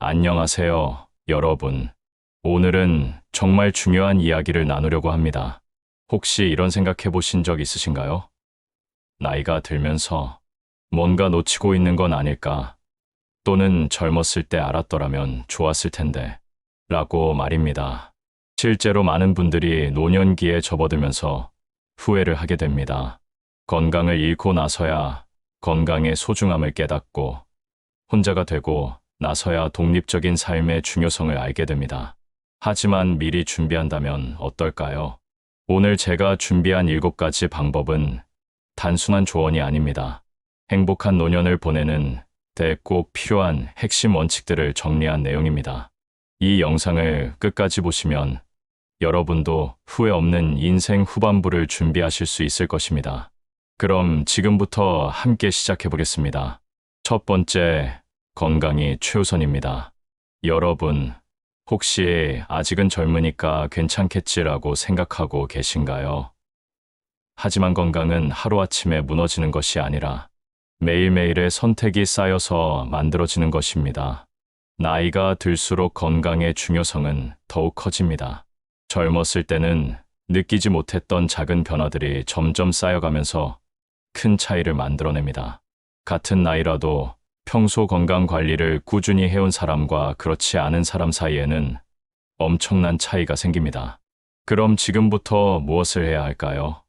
안녕하세요, 여러분. 오늘은 정말 중요한 이야기를 나누려고 합니다. 혹시 이런 생각해 보신 적 있으신가요? 나이가 들면서 뭔가 놓치고 있는 건 아닐까? 또는 젊었을 때 알았더라면 좋았을 텐데. 라고 말입니다. 실제로 많은 분들이 노년기에 접어들면서 후회를 하게 됩니다. 건강을 잃고 나서야 건강의 소중함을 깨닫고 혼자가 되고 나서야 독립적인 삶의 중요성을 알게 됩니다. 하지만 미리 준비한다면 어떨까요? 오늘 제가 준비한 7가지 방법은 단순한 조언이 아닙니다. 행복한 노년을 보내는 데 꼭 필요한 핵심 원칙들을 정리한 내용입니다. 이 영상을 끝까지 보시면 여러분도 후회 없는 인생 후반부를 준비하실 수 있을 것입니다. 그럼 지금부터 함께 시작해 보겠습니다. 첫 번째, 건강이 최우선입니다. 여러분, 혹시 아직은 젊으니까 괜찮겠지라고 생각하고 계신가요? 하지만 건강은 하루아침에 무너지는 것이 아니라 매일매일의 선택이 쌓여서 만들어지는 것입니다. 나이가 들수록 건강의 중요성은 더욱 커집니다. 젊었을 때는 느끼지 못했던 작은 변화들이 점점 쌓여가면서 큰 차이를 만들어냅니다. 같은 나이라도 평소 건강 관리를 꾸준히 해온 사람과 그렇지 않은 사람 사이에는 엄청난 차이가 생깁니다. 그럼 지금부터 무엇을 해야 할까요?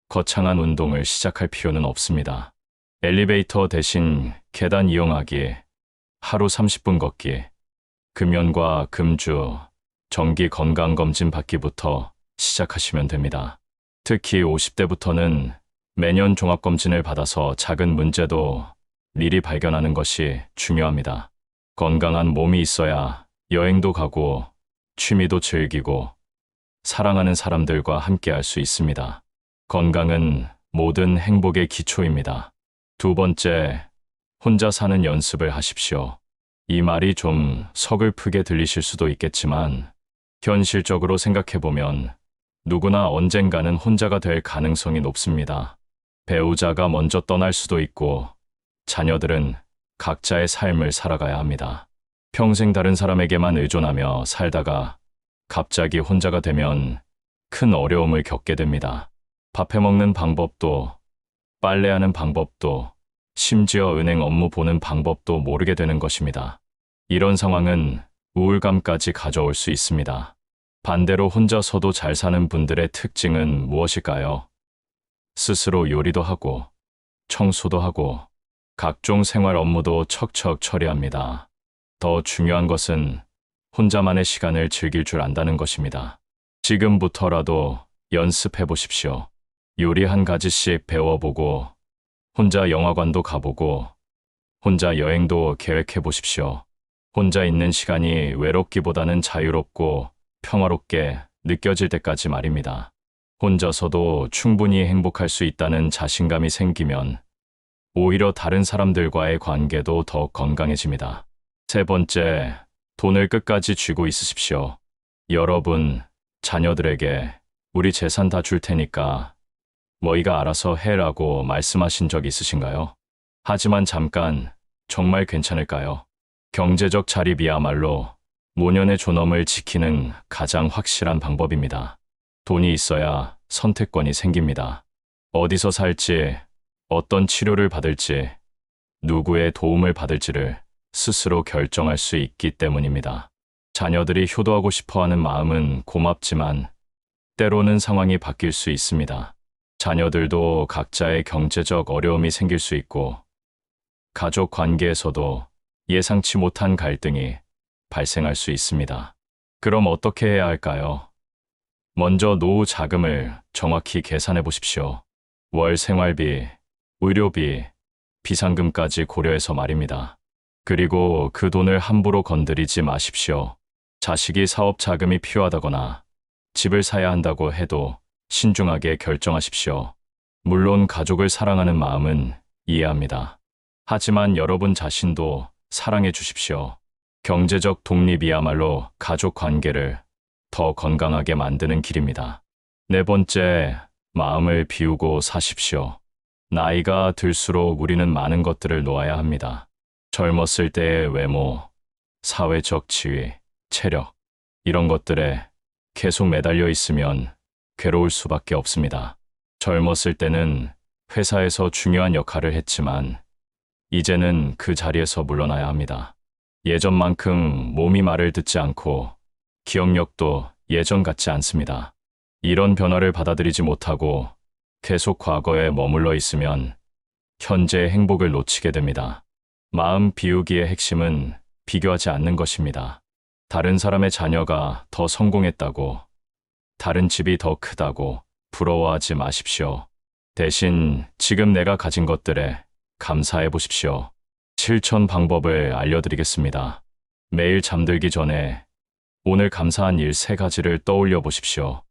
거창한 운동을 시작할 필요는 없습니다. 엘리베이터 대신 계단 이용하기, 하루 30분 걷기, 금연과 금주, 정기 건강검진 받기부터 시작하시면 됩니다. 특히 50대부터는 매년 종합검진을 받아서 작은 문제도 미리 발견하는 것이 중요합니다. 건강한 몸이 있어야 여행도 가고 취미도 즐기고 사랑하는 사람들과 함께 할 수 있습니다. 건강은 모든 행복의 기초입니다. 두 번째, 혼자 사는 연습을 하십시오. 이 말이 좀 서글프게 들리실 수도 있겠지만 현실적으로 생각해보면 누구나 언젠가는 혼자가 될 가능성이 높습니다. 배우자가 먼저 떠날 수도 있고 자녀들은 각자의 삶을 살아가야 합니다. 평생 다른 사람에게만 의존하며 살다가 갑자기 혼자가 되면 큰 어려움을 겪게 됩니다. 밥 해먹는 방법도, 빨래하는 방법도, 심지어 은행 업무 보는 방법도 모르게 되는 것입니다. 이런 상황은 우울감까지 가져올 수 있습니다. 반대로 혼자서도 잘 사는 분들의 특징은 무엇일까요? 스스로 요리도 하고, 청소도 하고, 각종 생활 업무도 척척 처리합니다. 더 중요한 것은 혼자만의 시간을 즐길 줄 안다는 것입니다. 지금부터라도 연습해 보십시오. 요리 한 가지씩 배워보고, 혼자 영화관도 가보고, 혼자 여행도 계획해 보십시오. 혼자 있는 시간이 외롭기보다는 자유롭고 평화롭게 느껴질 때까지 말입니다. 혼자서도 충분히 행복할 수 있다는 자신감이 생기면 오히려 다른 사람들과의 관계도 더 건강해집니다. 세 번째, 돈을 끝까지 쥐고 있으십시오. 여러분, 자녀들에게 우리 재산 다 줄 테니까 너희가 알아서 해라고 말씀하신 적 있으신가요? 하지만 잠깐, 정말 괜찮을까요? 경제적 자립이야말로 노년의 존엄을 지키는 가장 확실한 방법입니다. 돈이 있어야 선택권이 생깁니다. 어디서 살지, 어떤 치료를 받을지, 누구의 도움을 받을지를 스스로 결정할 수 있기 때문입니다. 자녀들이 효도하고 싶어하는 마음은 고맙지만 때로는 상황이 바뀔 수 있습니다. 자녀들도 각자의 경제적 어려움이 생길 수 있고 가족 관계에서도 예상치 못한 갈등이 발생할 수 있습니다. 그럼 어떻게 해야 할까요? 먼저 노후 자금을 정확히 계산해 보십시오. 월 생활비, 의료비, 비상금까지 고려해서 말입니다. 그리고 그 돈을 함부로 건드리지 마십시오. 자식이 사업 자금이 필요하다거나 집을 사야 한다고 해도 신중하게 결정하십시오. 물론 가족을 사랑하는 마음은 이해합니다. 하지만 여러분 자신도 사랑해 주십시오. 경제적 독립이야말로 가족 관계를 더 건강하게 만드는 길입니다. 네 번째, 마음을 비우고 사십시오. 나이가 들수록 우리는 많은 것들을 놓아야 합니다. 젊었을 때의 외모, 사회적 지위, 체력, 이런 것들에 계속 매달려 있으면 괴로울 수밖에 없습니다. 젊었을 때는 회사에서 중요한 역할을 했지만 이제는 그 자리에서 물러나야 합니다. 예전만큼 몸이 말을 듣지 않고 기억력도 예전 같지 않습니다. 이런 변화를 받아들이지 못하고 계속 과거에 머물러 있으면 현재의 행복을 놓치게 됩니다. 마음 비우기의 핵심은 비교하지 않는 것입니다. 다른 사람의 자녀가 더 성공했다고, 다른 집이 더 크다고 부러워하지 마십시오. 대신 지금 내가 가진 것들에 감사해 보십시오. 실천 방법을 알려드리겠습니다. 매일 잠들기 전에 오늘 감사한 일 3가지를 떠올려 보십시오.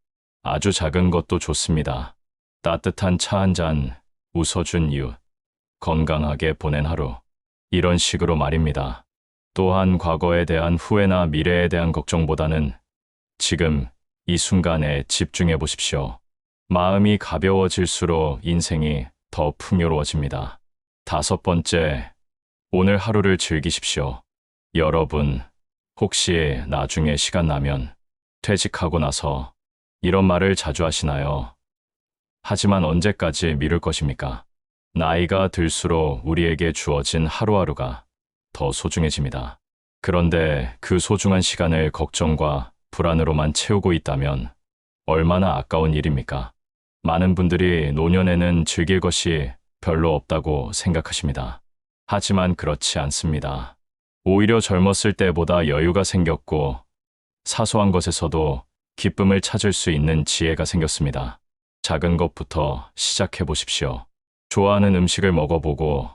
아주 작은 것도 좋습니다. 따뜻한 차 한 잔, 웃어준 이웃, 건강하게 보낸 하루. 이런 식으로 말입니다. 또한 과거에 대한 후회나 미래에 대한 걱정보다는 지금 이 순간에 집중해 보십시오. 마음이 가벼워질수록 인생이 더 풍요로워집니다. 5번째, 오늘 하루를 즐기십시오. 여러분, 혹시 나중에 시간 나면 퇴직하고 나서 이런 말을 자주 하시나요? 하지만 언제까지 미룰 것입니까? 나이가 들수록 우리에게 주어진 하루하루가 더 소중해집니다. 그런데 그 소중한 시간을 걱정과 불안으로만 채우고 있다면 얼마나 아까운 일입니까? 많은 분들이 노년에는 즐길 것이 별로 없다고 생각하십니다. 하지만 그렇지 않습니다. 오히려 젊었을 때보다 여유가 생겼고 사소한 것에서도 기쁨을 찾을 수 있는 지혜가 생겼습니다. 작은 것부터 시작해 보십시오. 좋아하는 음식을 먹어보고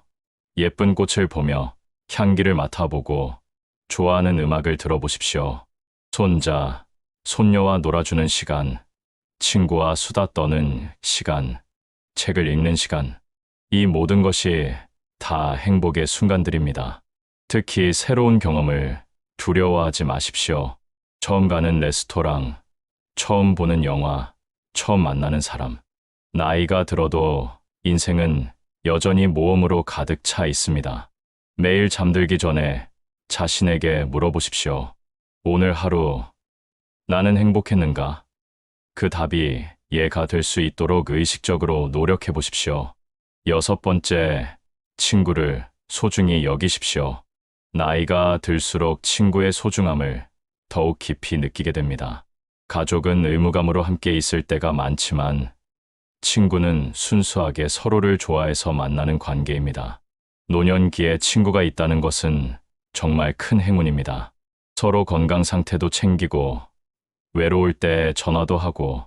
예쁜 꽃을 보며 향기를 맡아보고 좋아하는 음악을 들어보십시오. 손자, 손녀와 놀아주는 시간, 친구와 수다 떠는 시간, 책을 읽는 시간, 이 모든 것이 다 행복의 순간들입니다. 특히 새로운 경험을 두려워하지 마십시오. 처음 가는 레스토랑, 처음 보는 영화, 처음 만나는 사람. 나이가 들어도 인생은 여전히 모험으로 가득 차 있습니다. 매일 잠들기 전에 자신에게 물어보십시오. 오늘 하루 나는 행복했는가? 그 답이 예가 될 수 있도록 의식적으로 노력해 보십시오. 6번째, 친구를 소중히 여기십시오. 나이가 들수록 친구의 소중함을 더욱 깊이 느끼게 됩니다. 가족은 의무감으로 함께 있을 때가 많지만 친구는 순수하게 서로를 좋아해서 만나는 관계입니다. 노년기에 친구가 있다는 것은 정말 큰 행운입니다. 서로 건강 상태도 챙기고 외로울 때 전화도 하고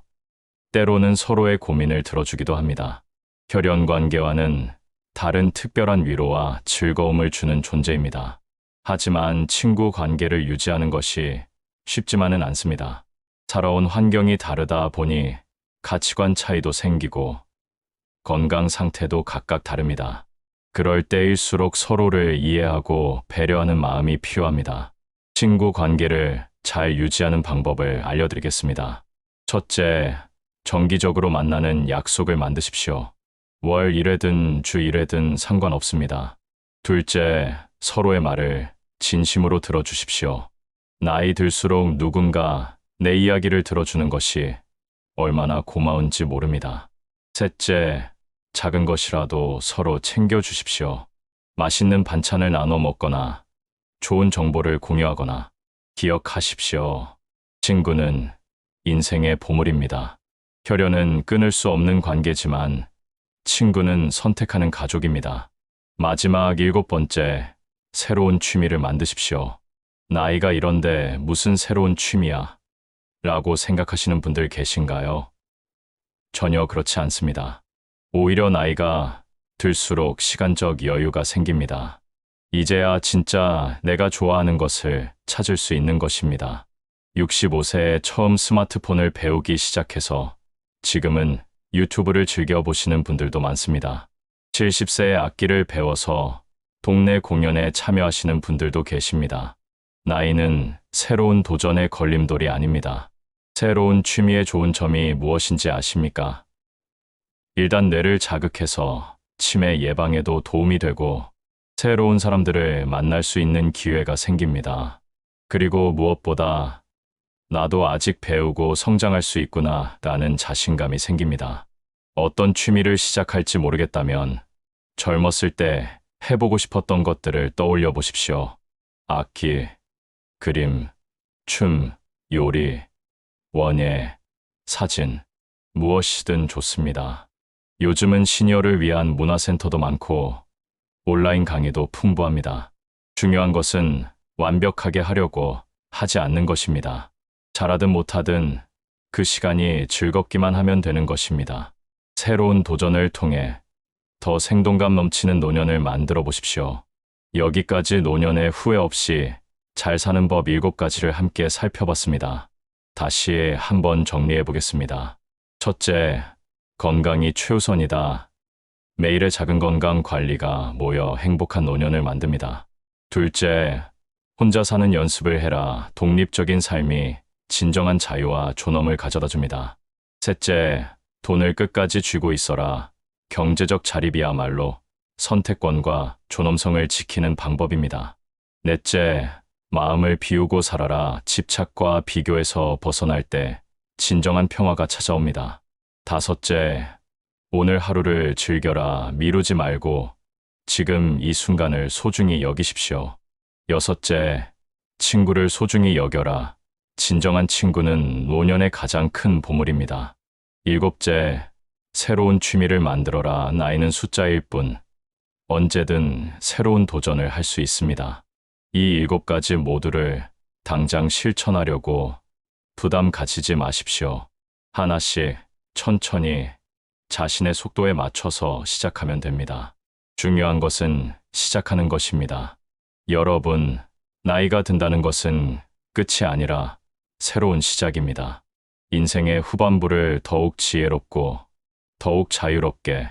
때로는 서로의 고민을 들어주기도 합니다. 혈연 관계와는 다른 특별한 위로와 즐거움을 주는 존재입니다. 하지만 친구 관계를 유지하는 것이 쉽지만은 않습니다. 살아온 환경이 다르다 보니 가치관 차이도 생기고 건강 상태도 각각 다릅니다. 그럴 때일수록 서로를 이해하고 배려하는 마음이 필요합니다. 친구 관계를 잘 유지하는 방법을 알려드리겠습니다. 첫째, 정기적으로 만나는 약속을 만드십시오. 월 1회든 주 1회든 상관없습니다. 둘째, 서로의 말을 진심으로 들어주십시오. 나이 들수록 누군가 내 이야기를 들어주는 것이 얼마나 고마운지 모릅니다. 셋째, 작은 것이라도 서로 챙겨주십시오. 맛있는 반찬을 나눠 먹거나 좋은 정보를 공유하거나. 기억하십시오. 친구는 인생의 보물입니다. 혈연은 끊을 수 없는 관계지만 친구는 선택하는 가족입니다. 마지막 7번째, 새로운 취미를 만드십시오. 나이가 이런데 무슨 새로운 취미야? 라고 생각하시는 분들 계신가요? 전혀 그렇지 않습니다. 오히려 나이가 들수록 시간적 여유가 생깁니다. 이제야 진짜 내가 좋아하는 것을 찾을 수 있는 것입니다. 65세에 처음 스마트폰을 배우기 시작해서 지금은 유튜브를 즐겨보시는 분들도 많습니다. 70세에 악기를 배워서 동네 공연에 참여하시는 분들도 계십니다. 나이는 새로운 도전의 걸림돌이 아닙니다. 새로운 취미의 좋은 점이 무엇인지 아십니까? 일단 뇌를 자극해서 치매 예방에도 도움이 되고 새로운 사람들을 만날 수 있는 기회가 생깁니다. 그리고 무엇보다 나도 아직 배우고 성장할 수 있구나 라는 자신감이 생깁니다. 어떤 취미를 시작할지 모르겠다면 젊었을 때 해보고 싶었던 것들을 떠올려 보십시오. 악기, 그림, 춤, 요리, 원예, 사진, 무엇이든 좋습니다. 요즘은 시니어를 위한 문화센터도 많고 온라인 강의도 풍부합니다. 중요한 것은 완벽하게 하려고 하지 않는 것입니다. 잘하든 못하든 그 시간이 즐겁기만 하면 되는 것입니다. 새로운 도전을 통해 더 생동감 넘치는 노년을 만들어 보십시오. 여기까지 노년의 후회 없이 잘 사는 법 7가지를 함께 살펴봤습니다. 다시 한번 정리해 보겠습니다. 첫째, 건강이 최우선이다. 매일의 작은 건강 관리가 모여 행복한 노년을 만듭니다. 둘째, 혼자 사는 연습을 해라. 독립적인 삶이 진정한 자유와 존엄을 가져다 줍니다. 셋째, 돈을 끝까지 쥐고 있어라. 경제적 자립이야말로 선택권과 존엄성을 지키는 방법입니다. 넷째, 마음을 비우고 살아라. 집착과 비교에서 벗어날 때 진정한 평화가 찾아옵니다. 다섯째, 오늘 하루를 즐겨라. 미루지 말고 지금 이 순간을 소중히 여기십시오. 여섯째, 친구를 소중히 여겨라. 진정한 친구는 노년의 가장 큰 보물입니다. 일곱째, 새로운 취미를 만들어라. 나이는 숫자일 뿐 언제든 새로운 도전을 할 수 있습니다. 이 7가지 모두를 당장 실천하려고 부담 가지지 마십시오. 하나씩 천천히 자신의 속도에 맞춰서 시작하면 됩니다. 중요한 것은 시작하는 것입니다. 여러분, 나이가 든다는 것은 끝이 아니라 새로운 시작입니다. 인생의 후반부를 더욱 지혜롭고, 더욱 자유롭게,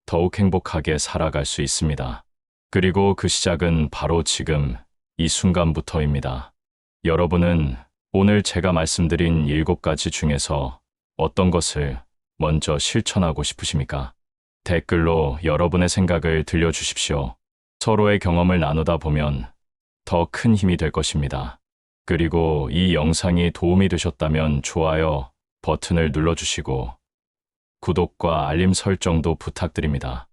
더욱 행복하게 살아갈 수 있습니다. 그리고 그 시작은 바로 지금, 이 순간부터입니다. 여러분은 오늘 제가 말씀드린 7가지 중에서 어떤 것을 먼저 실천하고 싶으십니까? 댓글로 여러분의 생각을 들려주십시오. 서로의 경험을 나누다 보면 더 큰 힘이 될 것입니다. 그리고 이 영상이 도움이 되셨다면 좋아요 버튼을 눌러주시고 구독과 알림 설정도 부탁드립니다.